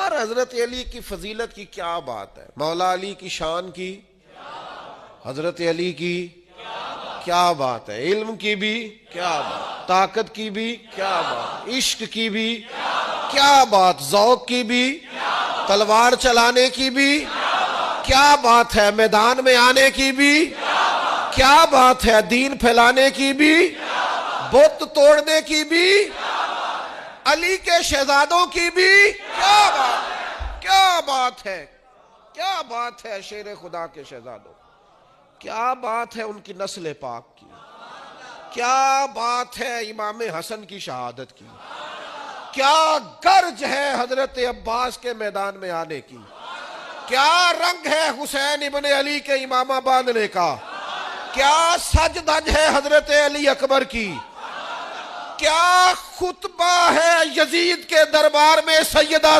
یار حضرت علی کی فضیلت کی کیا بات ہے، مولا علی کی شان کی، حضرت علی کی کیا بات ہے، علم کی بھی کیا بات، طاقت کی بھی کیا بات، عشق کی بھی کیا بات، ذوق کی بھی، تلوار چلانے کی بھی کیا بات ہے، میدان میں آنے کی بھی کیا بات ہے، دین پھیلانے کی بھی، بت توڑنے کی بھی، علی کے شہزادوں کی بھی کیا بات ہے، کیا بات ہے، کیا بات ہے شیر خدا کے شہزادوں، کیا بات ہے ان کی نسل پاک کی، کیا بات ہے امام حسن کی شہادت کی، کیا گرج ہے حضرت عباس کے میدان میں آنے کی، کیا رنگ ہے حسین ابن علی کے امامہ باندھنے کا، کیا سج دج ہے حضرت علی اکبر کی، کیا خطبہ ہے یزید کے دربار میں سیدہ